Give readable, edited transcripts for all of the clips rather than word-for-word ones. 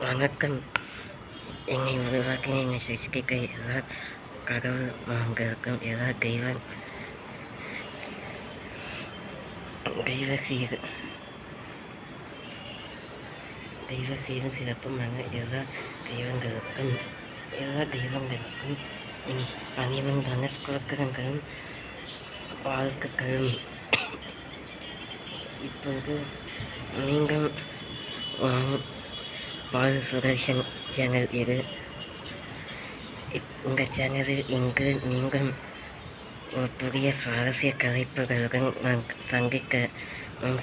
வணக்கம். என்னை உருவாக்கின என்னை சிருஷ்டிக்க எல்லா கடவுள் மகன்களுக்கும் எல்லா தெய்வ சீரும் சிறப்புமான எல்லா தெய்வங்களுக்கும் என் பணிவன் தனுஷ்கோத்திரங்களும் வாழ்த்துக்களும். இப்போது நீங்கள் பால் சுதர்ஷன் சேனல் இது. உங்கள் சேனலில் இங்கு நீங்கள் ஒரு புதிய சுவாரஸ்ய கலைப்புகளுடன் நான்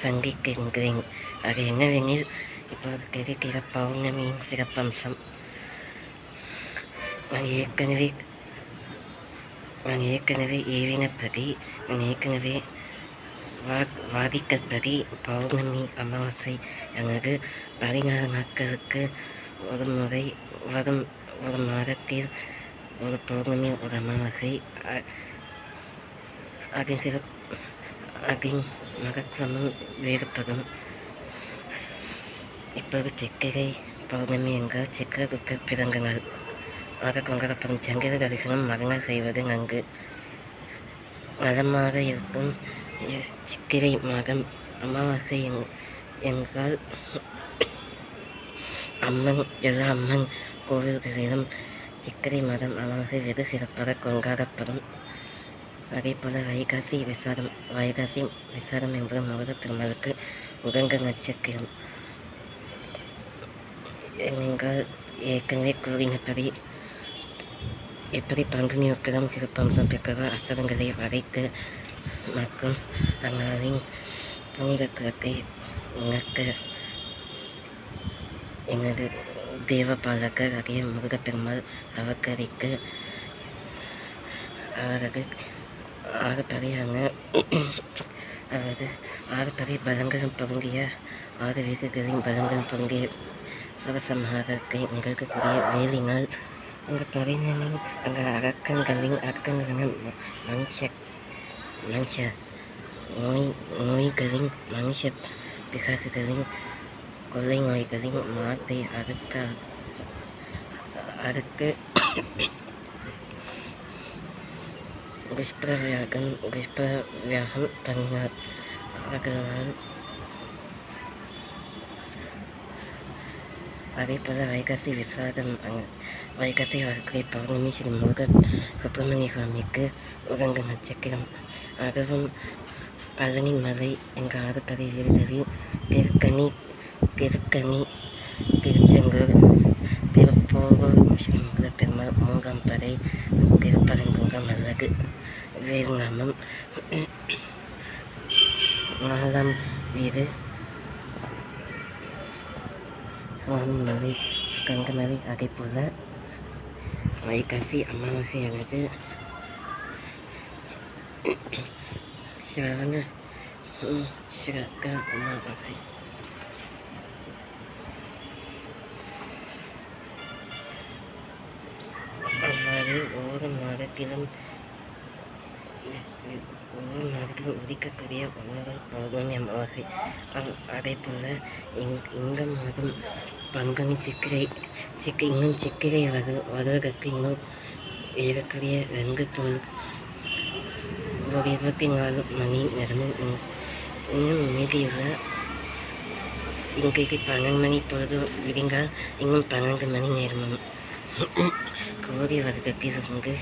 சந்திக்கின்றேன். அது என்னவெனில், இப்போது கிடைக்கிற பௌர்ணமியின் சிறப்பம்சம். நான் ஏற்கனவே ஏவினபடி வாதிக்கப்படி பௌர்ணமி அமாவாசை எனது 14 நாட்களுக்கு ஒரு முறை வரும். ஒரு மாதத்தில் ஒரு பௌர்ணமி, ஒரு அமாவாசை. அதன் மகத்துவமும் வேறுபடும். இப்போது சித்திரை பௌர்ணமி என்றால் சித்திரகுப்த பிறந்த நாள் ஆக கொண்டாடப்படும். சந்திர தரிசனம் மறுநாள் செய்வது நன்கு நலமாக இருக்கும். சித்திரை மாதம் அமாவாசை என்றால் எல்லா அம்மன் கோவில்களிலும் சித்திரை மாதம் அமாவாசை வெகு சிறப்பாக கொண்டாடப்படும். அதேபோல் வைகாசி விசாரம் என்பது முருகப்பெருமாளுக்கு உகந்த நட்சத்திரம். நீங்கள் ஏற்கனவே கூறினபடி எப்படி பங்குனி உக்கிரம் சிறப்பம்சம் பெற்றதோ அசுரங்களை வதைத்து மற்றும் அந்நாளின் புனித குலத்தை உணர்த்த எனது தேவபாலகர் ஆகிய முருகப்பெருமாள் அவதரித்து அவரது ஆறு பலங்களும் பொருந்திய 6 வீரர்களின் பலங்களும் பொருந்திய சுரசம்ஹாரத்தை நிகழ்த்தக்கூடிய வேலினால் அந்த படையினரின் அந்த அரக்கங்களின் மனுஷ நோய்களின் மனுஷ பிசாசுகளின் கொள்ளை நோய்களின் மார்பை அறுத்து துஷ்பிரயோகம் பண்ணினார். அவர்களால் அதேபோல வைகாசி வளர்க்கிற பௌர்ணமி ஸ்ரீ முருக சுப்பிரமணிய சுவாமிக்கு உகந்த நட்சத்திரம். அதுவும் பழனி மலை என்ற 6 படை வீரர்களில் திருக்கனி, திருச்செங்கோல், திருப்போரூர் ஸ்ரீ முருகப்பெருமாள் 3ஆம் படை திருப்பரங்குன்றம் அல்லது வேறுநாமம் 4ஆம் வீடு சுவாமிமலை, கங்கமலை. அதேபோல வைகாசி அமாவாசையானது சிரவண அமாவாசை. அவ்வாறு ஒவ்வொரு மாதத்திலும் உதிக்கக்கூடிய ஒவ்வொரு பௌர்ணமி அமாவாசை. அதேபோல் இந்த மாதம் பங்குனி சித்திரை வருவதற்கு இன்னும் ஏறக்குறைய 24 மணி நேரமும் இன்னும் மீதியுள்ள இன்றைக்கு 12 மணி பொழுது விடிந்தால் இன்னும் 12 மணி நேரமும் கோரி வருடத்தில் இருந்து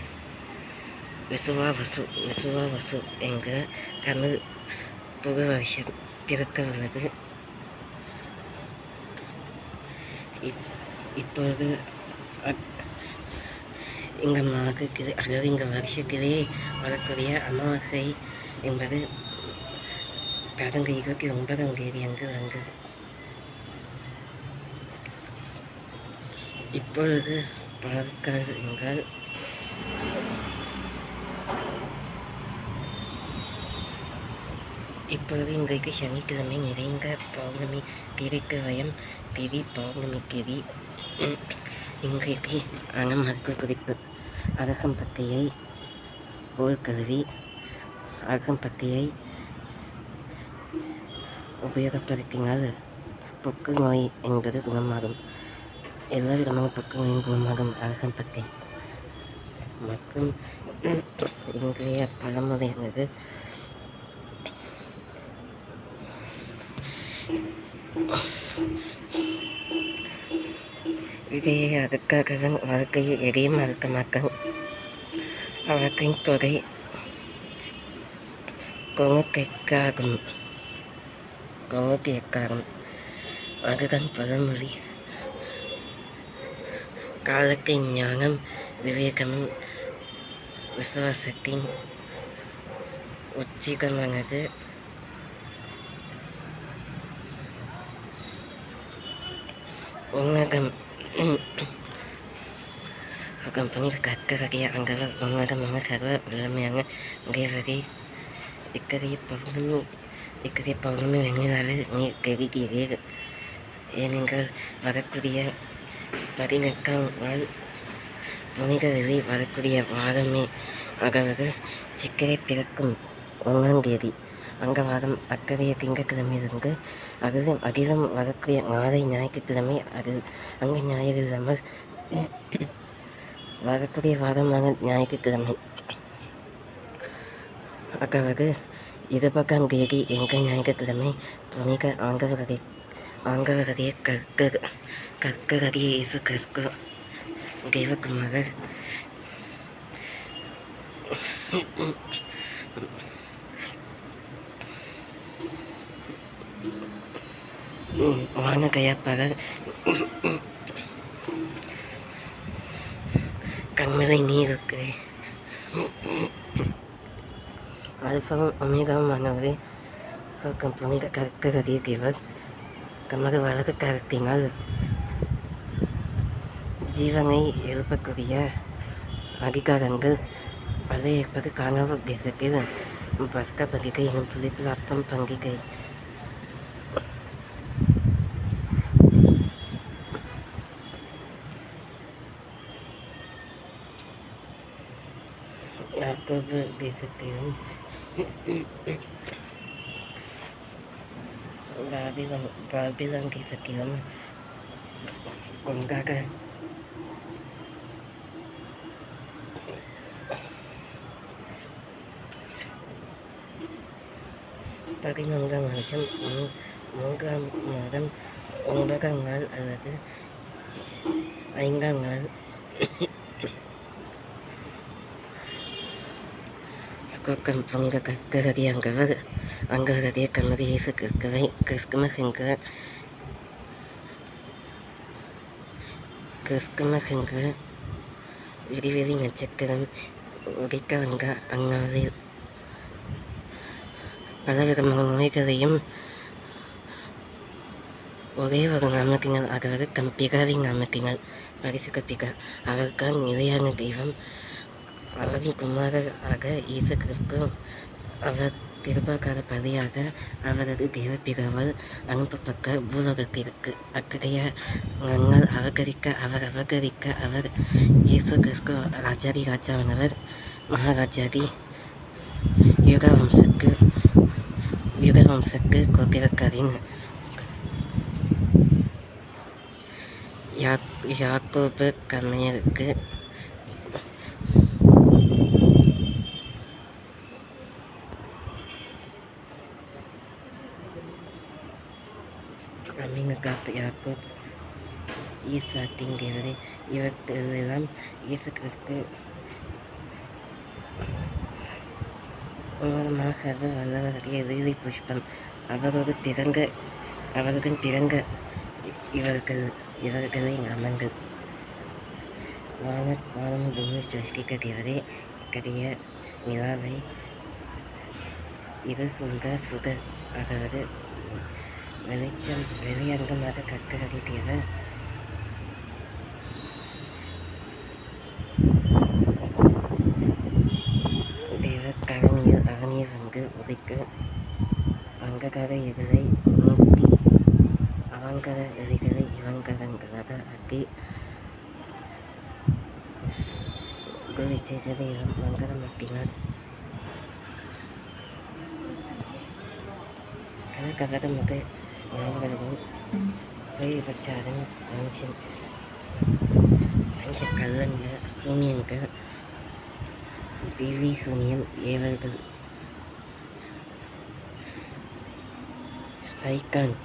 விசுவாவசு என்ற தமிழ் புது வருஷம் பிறக்க உள்ளது. இப்போது இந்த மாதத்திலே அதாவது இந்த வருஷத்திலே வரக்கூடிய அமாவாசை என்பது கடந்த 29ஆம் தேதி அன்று வந்தது. இப்பொழுது பார்க்கிறது என்றால் இப்பொழுது இன்றைக்கு சனிக்கிழமை நிறைந்த பௌர்ணமி திரைக்கவயம் திதி பௌர்ணமி திதி. இன்றைக்கு அனமக்கு குறிப்பு அரகம்பத்தையை போல் கழுவி அரகம்பத்தையை உபயோகப்படுத்தினால் புக்கு நோய் என்பது குணமாகும். எல்லா விதமான பக்கங்களையும் குணமாகும் அழகம்பட்டை மற்றும் இன்றைய பழமொழியானது இதையே அதுக்காக வாழ்க்கையில் எதையும் மறக்க மாட்டோம். வாழ்க்கையின் தொகை கொங்கைக்காகும் அதுதான் பழமொழி. காலத்தின் ஞானம் விவேகமும் விசுவாசத்தின் உச்சிகமானது. உலகம் கம்பெனியில் கற்கக்கூடிய அங்கவர் உலகமான சர்வ வல்லமையான தேவதை இக்கரைய பௌர்ணமி வெண்ணிலாவில் நீர் தெரிகிறீர்கள். ஏனென்றால் வரக்கூடிய 18ஆம் நாள் புனித வெள்ளி வரக்கூடிய வாரமே அதாவது சித்திரை பிறக்கும் 1ஆம் தேதி அங்கவாரம் அக்கறைய திங்கட்கிழமையிலிருந்து அகிலம் வரக்கூடிய நாளை ஞாயிற்றுக்கிழமை அங்கே ஞாயிறு இல்லாமல் வரக்கூடிய வாரமான ஞாயிற்றுக்கிழமை அதாவது 20ஆம் தேதி எங்கள் ஞாயிற்றுக்கிழமை புனித ஆண்டவருடைய கர்த்தராகிய இயேசு கிறிஸ்து தேவகுமாரர் வானகையப்பவர் கண்மலை நீருக்கு அல்பாவும் ஒமேகாவுமானவரே புனித கர்த்தராகிய தேவர் தமது வலது கரத்தினால் ஜீவனை எழுப்பக்கூடிய அதிகாரங்கள் பழைய ஏற்பது காணாவூர் தேசத்தில் பஸ்கா பண்டிகை எனும் புளிப்பில் அப்பம் பண்டிகை. யாக்கோபு தேசத்திலும் பாபிலோன் தேசத்திலும் கொண்டாட பதினொன்றாம் வருஷம் 3ஆம் மாதம் 9ஆம் நாள் அல்லது 5ஆம் நாள் புனித கர்த்தராகிய அங்கவருடைய கர்த்தர் இயேசு கிறிஸ்துவை கிறிஸ்துமஸ் என்ற விடிவெளி நட்சத்திரம் உதிக்க வந்த அந்நாளில் பலவிதமான நோய்களையும் ஒரே ஒரு நாமத்தினால் அதாவது தம் பிதாவின் நாமத்தினால் பரிசுத்த பிதா அவர்தான் நிலையான தெய்வம். அவரின் குமாரர் ஆக இயேசு கிறிஸ்து அவர் கிருபாகார பலியாக அவரது தேவபிதாவால் அனுப்பப்பட்ட பூலோகத்திற்கு அத்தகைய நாங்கள் அவகரிக்க அவர் இயேசு கிறிஸ்து ராஜாதி ராஜாவானவர் மகாராஜாதி யுகவம்சக்கு கோத்திரக்காரின் யாக்கோபு கமையருக்கு யாக்கோப் ஈசாக்கின் தேவதை இவர்களெல்லாம் இயேசு கிறிஸ்து மூலமாக வல்லவருடைய லீலை புஷ்பம் அவருடன் பிறங்க இவர்களை நாமங்கள். வானமும் பூமி சிருஷ்டிக்க தேவரே இக்கடைய நிலாவை இருந்த சுகர் அதாவது வெளிச்சம் வெளியங்கமாக கற்கரடி தேவர் கரணியில் வந்து உதைக்க அங்ககார எதிரை நீக்கி அவங்கர எதிகளை இவங்கரங்களாக ஆக்கி குளிச்செய்ததை மங்களமாக்கினார். கனகவரமுக நாவலரும் குறைபட்சாரும் மனுஷன் மனுஷ கல்லங்க சூன்யங்க பில்லி சூன்யம் ஏவல்கள் சைக்கான்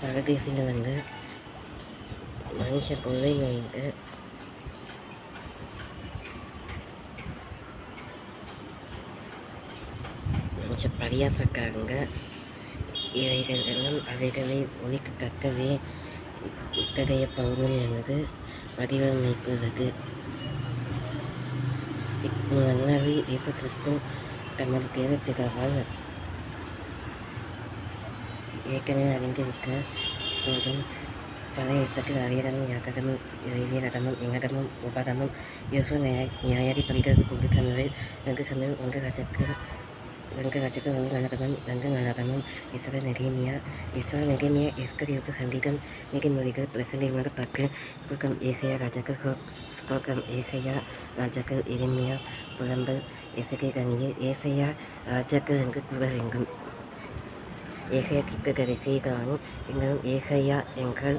பரதேசிகளங்க மனுஷ கொள்ளைங்க மனுஷ பரியாசக்காரங்க இவைகள் எல்லாம் அவைகளை ஒழிக்கத்தக்கவே இத்தகைய பௌர்ணமி என்பது வடிவமைத்துள்ளது. நன்னறி இயேசு கிறிஸ்து தமது தேவப்பிதாவால் ஏற்கனவே அறிந்திருக்க போதும் பல ஏற்பத்தில் அரியரமும் யாக்கடமும் இளையரகமும் எங்கடமும் உபகமும் யோசு நியாயாதிபதிகள் கொடுக்கமில் வெங்குகமில் ஒன்று ராஜாக்கள் ஒன்று நலகமும் இஸ்ரவேல் நெகேமியா எஸ்கரியோப்பு சண்டிகள் நீதிமொழிகள் பிரசங்கிகமாக பார்க்க குக்கம் ஏசையா ராஜாக்கள் ஸ்கோக்கம் ஏசையா ராஜாக்கள் எரேமியா புலம்பல் எசகே கனியே ஏசையா ராஜாக்கள் என்று கூறவெங்கும் ஏசையா கிக்ககரிசைகானும் எங்களும் ஏசையா எங்கள்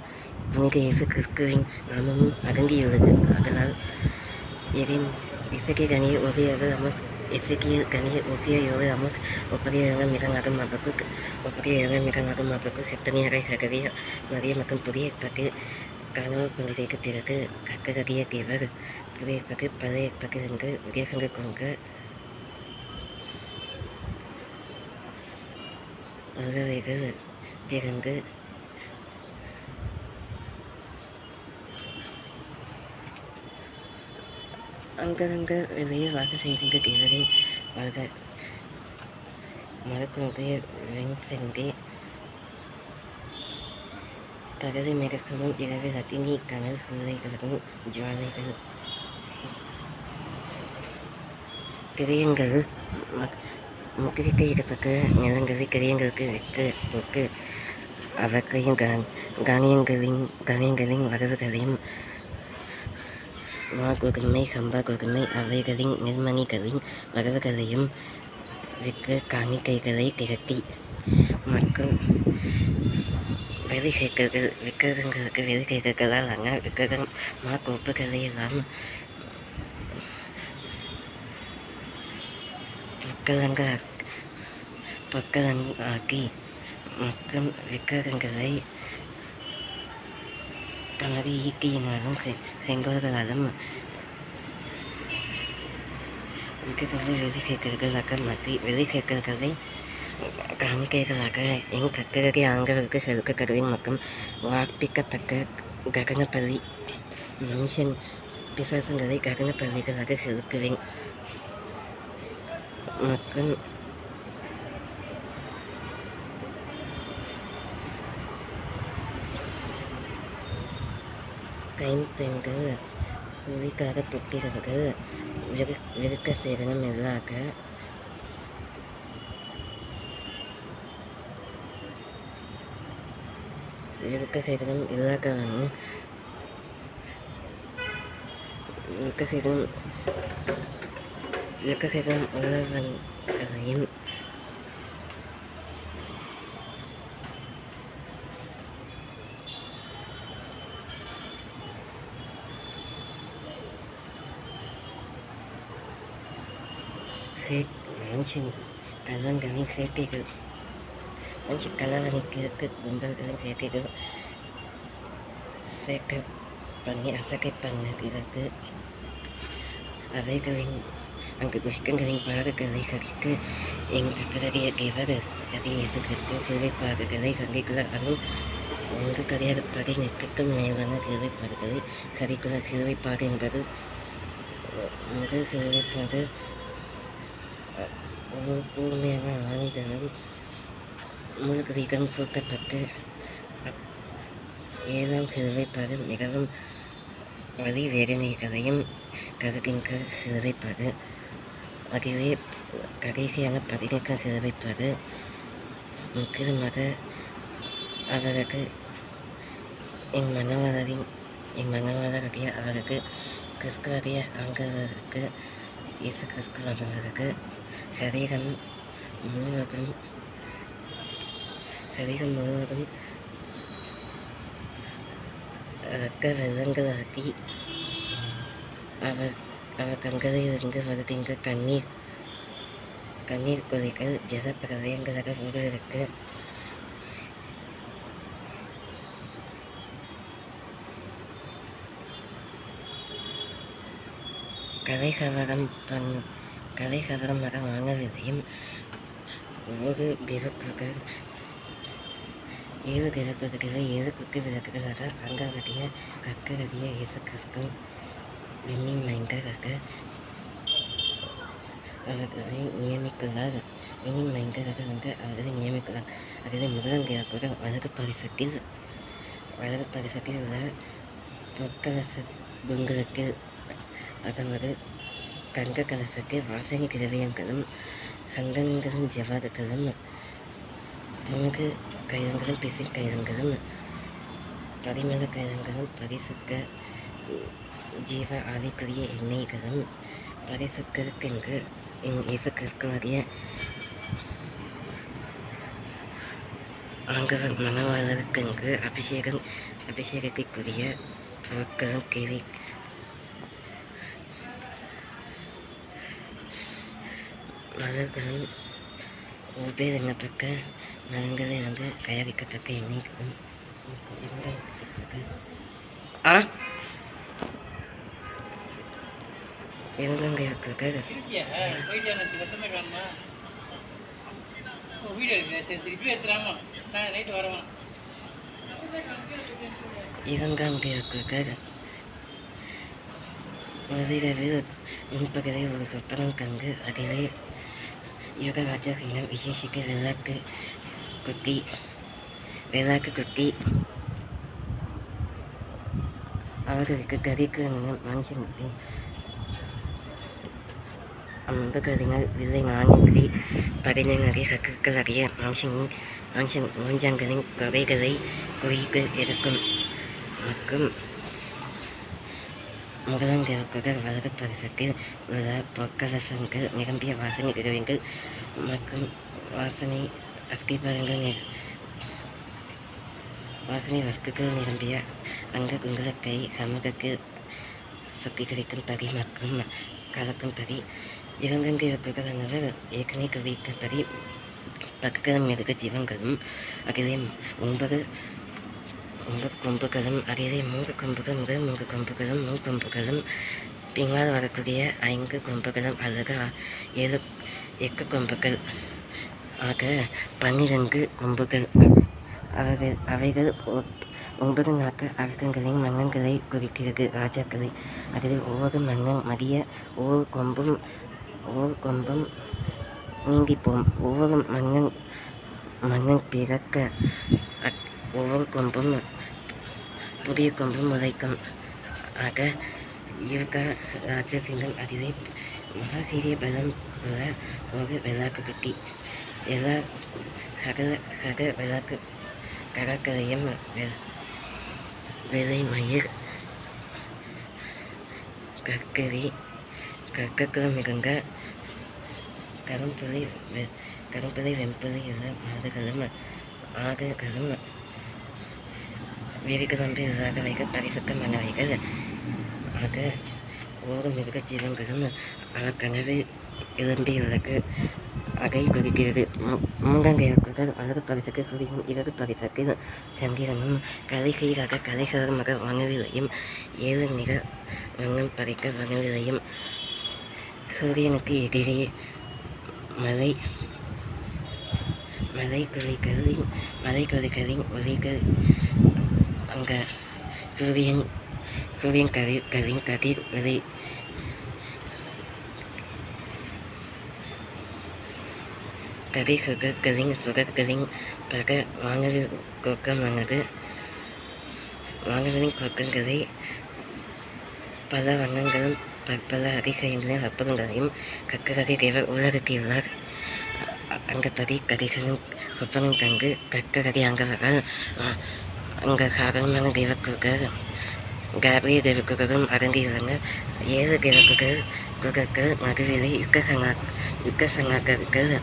புனித இயேசு கிறிஸ்துவின் நாமமும் அடங்கியுள்ளது. அதனால் எசகே கனியை உதவியாக அமர் எசேக்கியேல் கனியை ஒப்பியோடு அமர் ஒப்பரியாக மிகநாடும் அவருக்கு செத்தனியரை சகரிய மரிய மற்றும் புதிய ஏற்பாட்டு கனவு பகுதிக்கு பிறகு கக்ககரிய கேவர் புதிய ஏற்பாட்டு பழைய ஏற்பாட்டு என்று வித்தியாசங்கள் கொண்ட அகவைகள் பிறந்து அங்கரங்க வெளியே வாக செய்கின்ற தேவரை வாழ்க மரக்குடைய வெண்செங்கே தகது மிரக்கவும் இரவு ரத்தினி கனல் சூளைகளும் ஜுவாலைகள் கிரியங்கள் முக்கிரிக்கையிடத்தக்க நிலங்களை கிரியங்களுக்கு வெக்க போக்கு அவற்றையும் தானியங்களின் வரவுகளையும் கோதுமை சம்பா கோதுமை அவைகளின் நெல்மணிகளின் வரவுகளையும் விற்க காணிக்கைகளை திரட்டி மற்றும் வெளிசேக்கர்கள் விக்கிரகங்களுக்கு வெளிசேக்கர்களால் ஆனால் விக்கிரகம் கோப்புகளை எல்லாம் பொற்கலங்காக்கி மற்றும் விக்கிரகங்களை தனது ஈட்டியினாலும் செங்கோல்களாலும் விக்கிரகங்களை வெளிசேக்கர்களாக மாற்றி வெளிசேக்கர்களை காணிக்கைகளாக என் கக்கரடி ஆண்களுக்கு செலுக்க கருவின் மற்றும் வார்ப்பிக்கத்தக்க ககனப்பள்ளி மனுஷன் பிசாசுகளை ககனப்பள்ளிகளாக செலுக்குவேன் மற்றும் கைம்பெண்கள் கூலிக்காக புத்திரர்கள் விருக்க சேவனம் இல்லாக விருக்க சேவனம் இல்லாதவன் விருக்க சேவனம் உள்ளவன்களையும் மனுஷன் கள்ளங்களின் சேர்க்கைகள் மனுஷன் கள்ளவனுக்கு கும்பல்களின் சேர்க்கைகள் சேர்க்க பண்ணி அசக்கை பண்ண பிறகு அவைகளின் அங்கு துஷ்டங்களின் பாடுகளை கடித்து எங்கள் பிறகிய கிவர் அதை எதிர்த்து சிறைப்பாடுகளை கண்டிக்குள்ள அதுவும் ஒன்று கரையாடுப்பாடு நெற்கட்டும் மேலான சிறைப்பாடுகளை கடிக்குள்ள சிறைப்பாடு என்பது முதல் சிறைப்பாடு ஒரு கூர்மையான ஆயுதங்கள் முழுக்கதிகம் சூட்டப்பட்டு ஏழாம் சிறுவைப்பாடு மிகவும் வலி வேதனைகளையும் கருகின்ற சிறுவைப்பாடு அதுவே கடைசியான 15 சிறுவைப்பாடு முக்கியமாக அவருக்கு என் மனவாளராகிய அவருக்கு கிறிஸ்துவாகிய ஆண்களுக்கு இயேசு கிறிஸ்துவானவருக்கு சரீரம் முழுவதும் ரத்த வெள்ளங்களாக்கி அவர் அவர் கண்களிலிருந்து வருகின்ற கண்ணீர் குழிகள் ஜல பிரளயங்களாக உருவெடுத்து கலைகவரமாக வாங்கவில்லையும் 7 கிழக்குகள் 7 குத்து விளக்குகளாக அங்கவடிய கற்கரடிய இயேசு கிறிஸ்து விண்ணின் மைந்தராக அவர்களை நியமித்துள்ளார். விண்ணின் மைந்தராக வந்து அவர்களை நியமித்துள்ளார். அதில் முதலாம் கிழக்குகள் வலது பரிசத்தில் உள்ள பொற்கலச குங்களுக்கு அதாவது கங்க கலசக்கு வாசனை திரவியங்களும் சந்தனங்களும் ஜவாதுகளும் புனுகு கைதங்களும் பிசின் கைதங்களும் பரிமள கைதங்களும் பரிசுக்க ஜீவ ஆவிக்குரிய எண்ணெய்களும் பரிசுக்கருக்கென்று இயேசு கிறிஸ்துவாகிய ஆண்டவர் மணவாளருக்கென்று அபிஷேகத்திற்குரிய பொருட்களும் கேள்வி மலர்களும் உபேர் எண்ணப்பட்ட மரங்களிலிருந்து தயாரிக்கத்தக்க எண்ணெய்களும் முதலிரவில் முன்பகலில் ஒரு சொப்பனம் கண்டு அதிலே யுகராஜர்களிடம் விசேஷிக்க வெள்ளாக்கு குத்தி அவர்களுக்கு கதிக்கு மனுஷனுக்கு அம்பகதிகள் வில்லை நாணயங்களை பதினறிய சக்கர்கள் அறிய மனுஷன் மூஞ்சங்களின் கொலைகளை குறிக்கு எடுக்கும் மற்றும் முதலாம் கிழக்குகள் வலது பரிசுக்கு உள்ள பொற்கலசங்கள் நிரம்பிய வாசனை திரவியங்கள் மற்றும் வாசனை வஸ்துக்கள் நிரம்பிய அங்க குங்குலக்கை சமூகக்கு சுத்தி கிடைக்கும் பதி மற்றும் கலக்கும் பதி இரண்டாம் கிழக்குகள் ஆனவர் ஏற்கனவே குறிக்கப்படி பக்கங்களும் எதுக்க ஜீவங்களும் அகிலே 9 கொம்புகளும் அகிலே 3 கொம்புகள் முதல் 3 கொம்புகளும் 3 கொம்புகளும் பின்னால் வரக்கூடிய 5 கொம்புகளும் அல்லது 8 கொம்புகள் ஆக 12 கொம்புகள். அவைகள் 9 நாட்கள் அரக்கங்களின் மன்னங்களை குறிக்கிறது, ராஜாக்களை. அதில் ஒவ்வொரு மன்னன் மடிய ஒவ்வொரு கொம்பும் நீங்கிப்போம். ஒவ்வொரு மன்னன் பிறக்க ஒவ்வொரு கொம்பும் புதிய கொம்பும் முளைக்கும். ஆக யுக ராஜர்களிடம் அதிலே மகாசீரிய பலம் உள்ள ஒரு வெள்ளாக்கு குட்டி எல்லா சக வெள்ளாக்கு கடற்கரையும் வெள்ளை மயிர் கற்களும் மிகுந்த கரும்புலி வெண்புலி உள்ள மாடுகளும் ஆடுகளும் விரிகுழம்பு இல்லாதவைகள் பரிசுத்தமானவைகள் ஆக ஒவ்வொரு மிருக ஜீவன்களும் அவர் கனவில் எழும்பியுள்ளது அதை குறிக்கிறது. 3ஆம் கிழக்குகள் வலது பரிசுக்கு சூரியன், இடது பரிசுக்கு சந்திரனும் கலைகரமாக வானவிலையும் 7 நிற வண்ணம் பறிக்க வானவிலையும் சூரியனுக்கு எதிரே மலைக்குழிகளின் ஒளிகள் அங்க சூரியன் கதிர் ஒளி சுகர்களின் பக வானவில் கோக்கமானது. வானவிலின் கோக்கங்களை பல வண்ணங்களும் பற்பல அதிசயங்களின் அற்புதங்களையும் கற்கரை தேவர் உலகத்தியுள்ளார். அங்கப்படி கதைகளும் சொப்பனம் கண்டு கற்கரை அங்கவர்கள் அங்க சாதாரணமான தேவக்குகள் காபிரிய தேவக்குகளும் அடங்கியுள்ளனர். 7 தேவக்குகள் நடுவிலே யுக்க சங்காக்கள்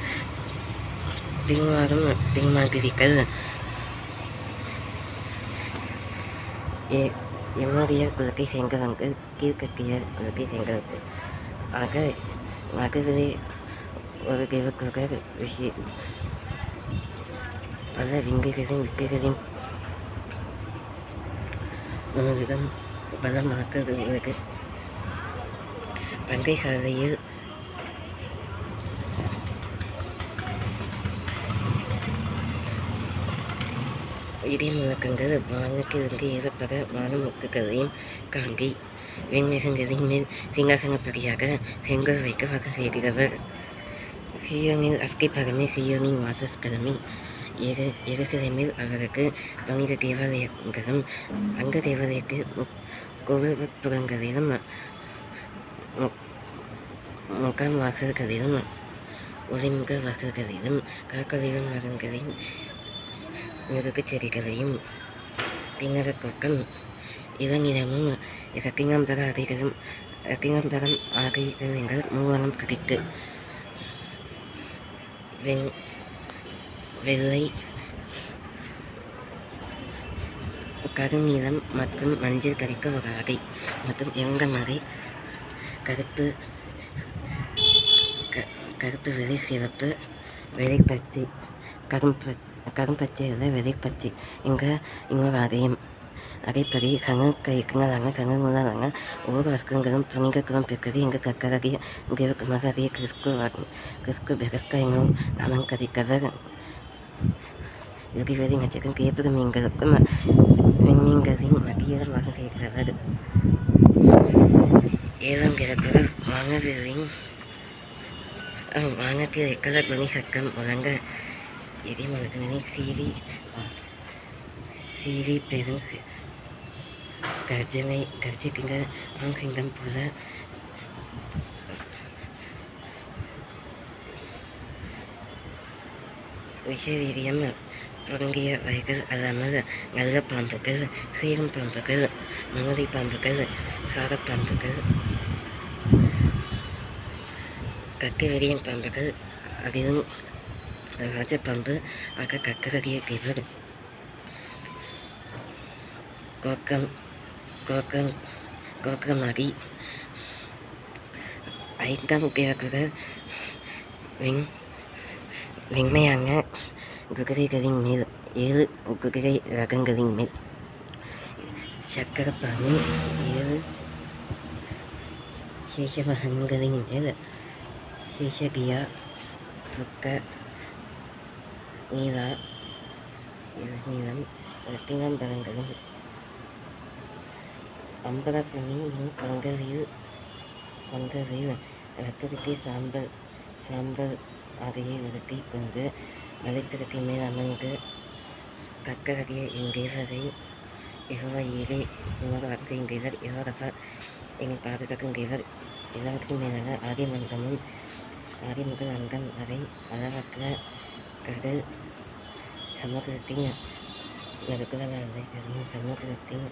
பின்மாதிரிகள் என்னுடைய குலக்கை செங்கவங்கு கீழ்கட்டிய குலக்கை செங்கவங்கு ஆக நகரிலே ஒரு தெய்வக்குலக விஷயம் பல விக்கைகளின் உணவிடம் பல மாக்களுக்கு பங்கை காலையில் இடி முழக்கங்கள் வானத்திலிருந்து ஏறப்பட வானமுக்குகளையும் காண்கி வெண்மேகங்களின் மேல் சிங்காசனப்படியாக செங்கல் வைக்க வகை செய்கிறவர் சீயோனில் அஸ்கை பகமே சீயோனின் வாசஸ்கலமே எருசலேமில் அவருக்கு 12 தேவாலயங்களும் அங்க தேவாலயக்கு கோபுரப்புறங்களிலும் முகாம் வாசல்களிலும் ஒளிமுக வாசல்களிலும் காக்கொலிவன் மரங்களின் மிருகச் செடிகளையும் பின்னரக்கோக்கம் இளநிலமும் இரத்தினம்பரம் ஆகைகள் எங்கள் மூவனம் கிடைக்கு வெள்ளை கருநீலம் மற்றும் மஞ்சள் கறிக்கு ஒரு வகை மற்றும் எங்க மறை கருப்பு விலை சிவப்பு விலை பச்சை கரும்பச்சை அல்ல விலை பச்சை இன்னொரு வகையும் அதைப்படி கணக்கைக்குங்களாங்க கணங்குள்ளாங்க ஒவ்வொரு வஸ்திரங்களும் புனிதக்குளம் பெற்றது எங்கள் கக்கரகிய மகரிய கிறிஸ்கு பெகஸ்கா என்னும் நாமம் கதிக்கவர் யுகிவதி நட்சத்திரம் கேப்பக மீன்களுக்கும் விண்மீன்களின் மகிழமாக செய்கிறவர் 7ஆம் கிழக்கவர் வானத்தில் எக்கல குனி சக்கம் முழங்க எரிமலகனை சீரி பெரும் கர்ஜிக்கிங்க ஆங்கிங்கம் போல விஷவீரியம் தொடங்கிய வகைகள் அல்லாமல் நல்ல பாம்புகள் சீரும் பாம்புகள் மனதை பாம்புகள் சாரப்பாம்புகள் கக்கவெறியின் பாம்புகள் அதிலும் ராஜப்பாம்பு ஆக கக்கரகிய கிவர் கோக்கமடி 5ஆம் கிழக்குகள் வெண்மையான குதிரைகளின் மேல் 7 குதிரை ரகங்களின் மேல் சக்கரப்பாணி 7 சேஷவாகனங்களின் மேல் சேஷகியா சுக்க நீளம் ரத்தினம்பரங்களும் அம்பலப்பணியின் பங்கலில் ரத்தத்தை சாம்பல் அதையை உருட்டி கொண்டு மலைப்பிடத்தை மேல் அமர்ந்து கக்கரகிய எங்கேவரை யெகோவா இன்னொரு வார்த்தை எங்கேவர் யெகோவா என்னை பாதுகாக்குங்கேவர் எல்லாவற்றுக்கும் மேலாக ஆதி முதல் அங்கம் வரை அளவற்ற கடல் சமுத்திரத்தின் நடுக்குவதைகளையும் சமுத்திரத்தின்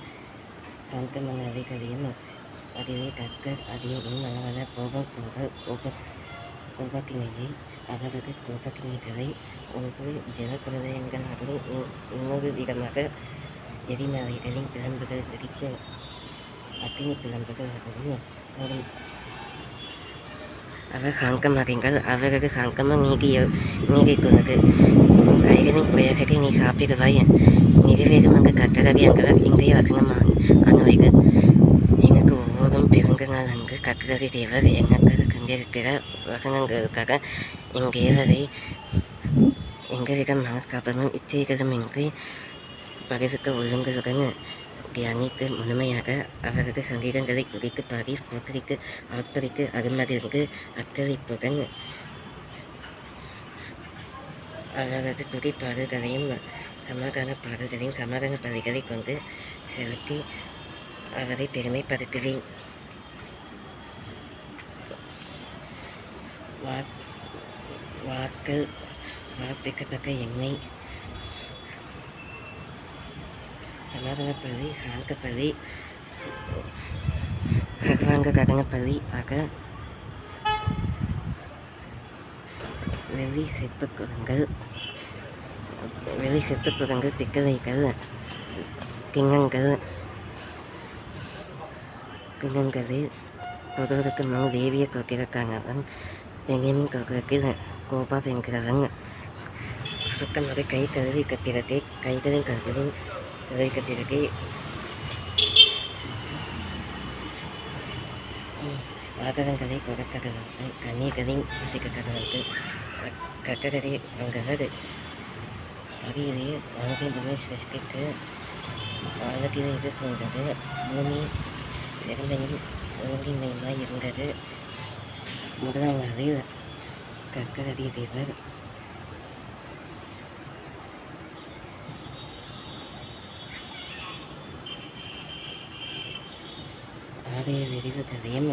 சாந்தமனவைகளையும் அதிலே கக்கர் அதிலும் அளவல கோபத்தினையை அவரது கோபத்தினைகளை ஒன்று ஜெல குலதயங்களாகவும் இன்னொரு விதமாக எரிமலைகளின் பிளம்புகள் வெடிப்பு அத்தினி பிளம்புகளாகவும் வரும் அவர் சாங்கமறிங்கள் அவரது சாங்கமம் நீடிக்குள்ளது உன் கைகளின் புயல்களை நீ சாப்பிடுவாய் நிறைவேறும் அங்கு கக்கரடி அங்கவர் இன்றைய வசனம் அணுவைகள் எங்களுக்கு ஒவ்வொரு பெருங்கனால் அங்கு கக்கரடி தேவர் எங்களுக்கு கண்டிருக்கிற வசனங்களுக்காக எங்கேவரை எங்களிடம் மனஸ்தாபமும் இச்சைகளும் இன்றி பரிசுக்க ஒழுங்குடன் தியானித்து முழுமையாக அவரது சங்கீதங்களை குறித்து பாடி போக்கரிக்கு ஆட்பரிக்கு அருமகிழ்ந்து அக்களிப்புடன் அவரது துதிப்பாடுகளையும் சமாதான பாடல்களையும் சமாதான பலிகளை கொண்டு செலுத்தி அவரை பெருமைப்படுத்துவேன். வார்ப்பிக்கப்பட்ட எண்ணெய் சமாதானப்பள்ளி சாந்தப்பள்ளி சர்வாங்க கடனப்பள்ளி ஆக வெளி செப்புக்குடங்கள் பிக்கலைகள் கிண்ணங்கள் குங்கங்கரை ஒருவருக்கு மனு தேவியை கொடுத்திருக்காங்க. பெண்ணின் கொடுக்கிறதுக்கு கோபா என்கிறவங்க சுத்தமாக கை கழுவிக்க பிறகு கைகளின் கழுவிக்க பிறகு ஆகரங்களை கொடுக்கிறவர்கள் கண்ணீர்களின் சிக்கிறவர்கள் கக்கரை அவர்கள் அடியிலே வாழ்க்கை சிருஷ்டிக்கு வாழ்க்கையில் இது போன்றது. பூமி இரண்டையும் ஒழுங்கின்மையுமாய் இருந்தது. முதலாம் நாளில் கக்கரடி தேவர் ஆலய விரிவுகளையும்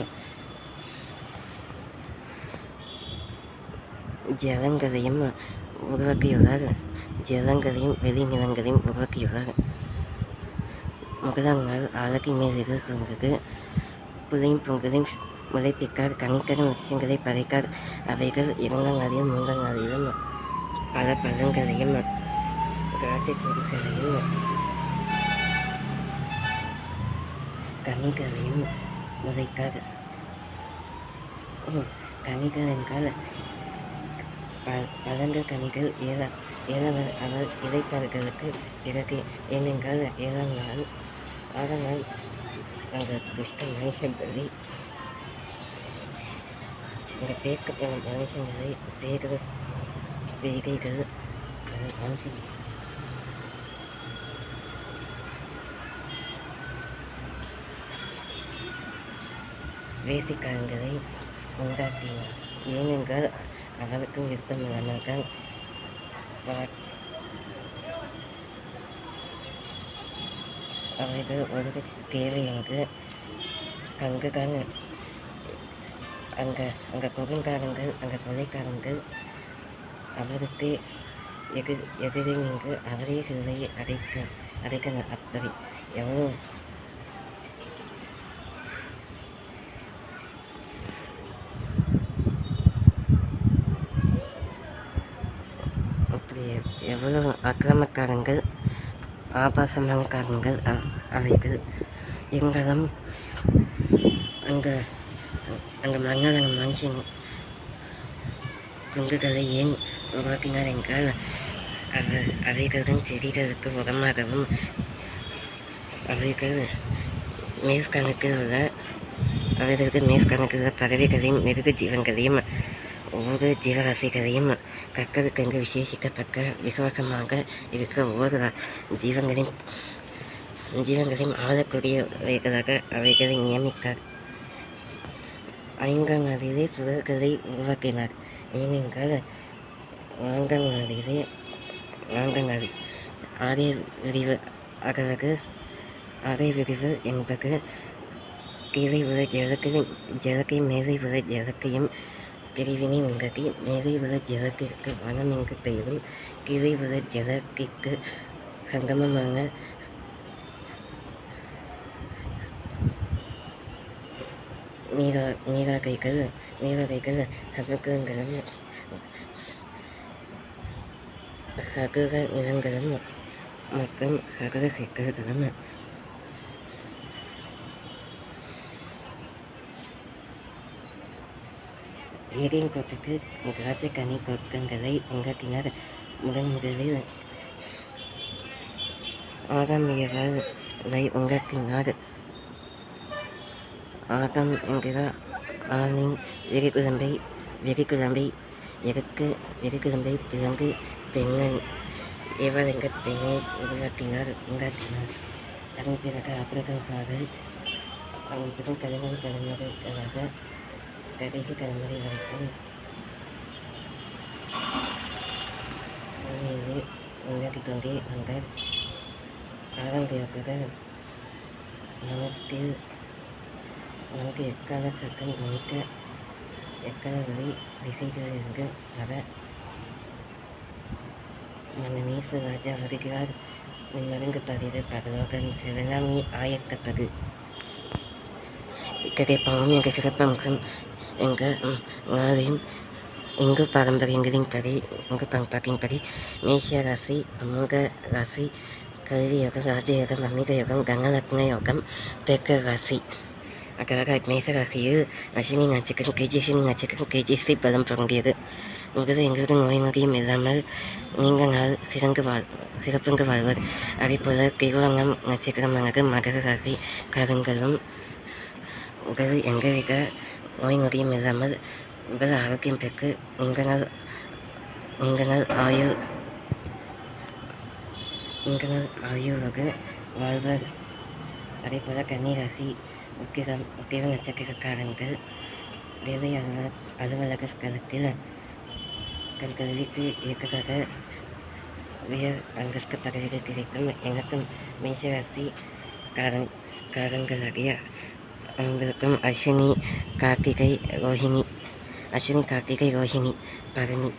ஜலங்களையும் உருவாக்கியுள்ளார். ஜலங்களையும் வெளிநிலங்களையும் உருவாக்கியுள்ளார். முதலாம் நாள் ஆலக்கி மேல் கொண்டது. புதையும் பொங்கலையும் முளைப்பிக்கார். கணிக்கரும் விஷயங்களை பறைக்கார். அவைகள் இரண்டாம் நாளிலும் மூன்றாம் நாளிலும் பல பழங்களையும் திராட்சை செடிகளையும் கனிகளையும் முளைக்கார். கனிகள் என்றால் பழங்கள் கனிகள் ஏழாம் நாள் அவர் இளைப்பார்களுக்கு பிறகு. ஏனென்றால் ஏழாம் நாள் ஆறாம் நாள் அந்த துஷ்ட மனுஷங்களை இந்த பேக்கப்பட்ட மனுஷங்களை பேகிற பேகைகள் மனுஷன் வேசிக்காரங்களை உண்டாக்கினார். ஏனென்றால் அவருக்கும் விருப்பமில்லாமல் அவைகள் ஒரு தேவையங்கு கங்குகாங்க அங்கே கொகுங்காரங்கள் அங்கே கொலைக்காரங்கள் அவருக்கு எதிரே நின்று அவரே சிலுவை அடைக்க அப்படி எவ்வளோ அப்படி எவ்வளோ அக்கிரமக்காரங்கள் ஆபாசமான காரணங்கள் அவைகள் எங்களும் அங்கே மன்னரான மனுஷன் குங்குகளை ஏன் உருவாக்கினார் என்றால் அவைகளுடன் செடிகளுக்கு உரமாகவும் அவைகளுக்கு மேற்கணக்கில் உள்ள பறவைகளையும் மிருக ஜீவங்களையும் ஒவ்வொரு ஜீவராசிகளையும் கற்கருக்கு விசேஷிக்கத்தக்க விசுவாசமாக இருக்கிற ஒவ்வொரு ஜீவங்களையும் ஆளக்கூடியவைகளாக அவைகளை நியமித்தார். ஐந்தாம் நாளிலே சுடர்களை உருவாக்கினார். ஏனென்றால் நான்காம் நாளில் ஆரிய விரிவு என்பது கீழே உள்ள ஜலக்கையும் மேலே உள்ள ஜலக்கையும் பிரிவினை உண்டாக்கி மேலே உள்ள ஜலக்கிற்கு வனம் என்கு பெயரும் கீழே உள்ள ஜலக்கிற்கு சங்கமமான நீராகைகள் சதுக்கங்களும் சதுர நிலங்களும் மற்றும் சதுர சிக்கல்களும் ஏரியின் கோட்டுக்கு திராட்சை கனி கொக்கங்களை உண்டாக்கினார். முதலில் ஆதாம் ஏவாளை உண்டாக்கினார். ஆதாம் என்கிற ஆணின் வெறிக்குழம்பை வெறிக்குழம்பை பிறந்து பெண்ணன் ஏவாள் என்ற பெண்ணை உண்டாக்கினார். அதன் பிறகு ஆபிரகாம் அவன் பெரும் தலைமுறைகளாக கடைசி தலைமுறை வரைக்கும் பூமியை உண்டாக்கி கொண்டே வந்தார். ஆரம்பியாக நமக்கு எக்கால சத்தம் அமைக்க எக்கால வழி திசைகளிலிருந்து வர மன்னநேச ராஜா வருகிறார். நின்மடங்கு பதிவு பகலோகன் சிவகாமி ஆயக்கத்தது கிடைப்பாலும் எங்கள் சிறப்பம்சம் எங்கள் நாளையும் எங்கள் பாரம்பரியங்களின்படி எங்கள் பண்பாட்டின்படி மேஷ ராசி அமோக ராசி கல்வி யோகம் ராஜயோகம் அமிக யோகம் கனலக்ன யோகம் பெக்க ராசி Agak-agak மேசராகியில் அஸ்வினி நட்சத்திரம் கேஜிஎஸ்வினி நட்சத்திரம் கேஜிஎஸ்சி பலம் தொடங்கியது. உங்களது எங்களது நோய் நொடியும் இல்லாமல் நீண்ட நாள் சிறப்புங்கு வாழ்வர். அதேபோல திருவண்ணம் நட்சத்திரமானது மகர ராசி காரங்களும் உங்களது எங்கவித நோய் நொடியும் இல்லாமல் உங்கள் ஆரோக்கியம் பெற்று நீண்ட நாள் ஆயுளோடு வாழ்வர். அதேபோல கன்னிராசி உத்திர நட்சத்திரக்காரங்கள் வேலை அலுவலக ஸ்தலத்தில் தங்களுக்கு ஏற்றதாக உயர் அந்தஸ்து பதவிகள் கிடைக்கும். எனக்கும் மேஷராசி காரங்களாகிய அவங்களுக்கும் அஸ்வினி கார்த்திகை ரோஹிணி பரணி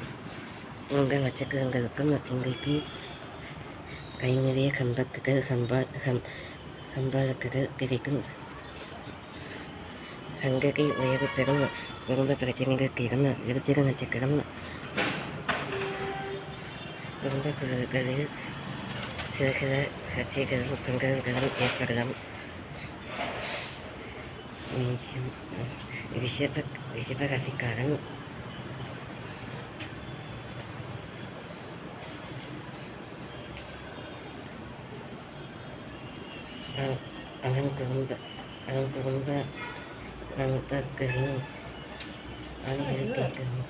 உங்கள் நட்சத்திரங்களுக்கும் இன்றைக்கு கை நிறைய சம்பாதக்குகள் கிடைக்கும். சங்ககை உயர்வு பெறும். குடும்ப பிரச்சனைகள் தீரும். விருச்சிக நட்சத்திரம் குடும்ப குழுக்களில் சில சர்ச்சைகளும் தொங்கல்களும் ஏற்படலாம். ரிஷபராசிக்காரன் அவன் குடும்ப நண்பர்களின் ஆணைகளை கேட்கணும்.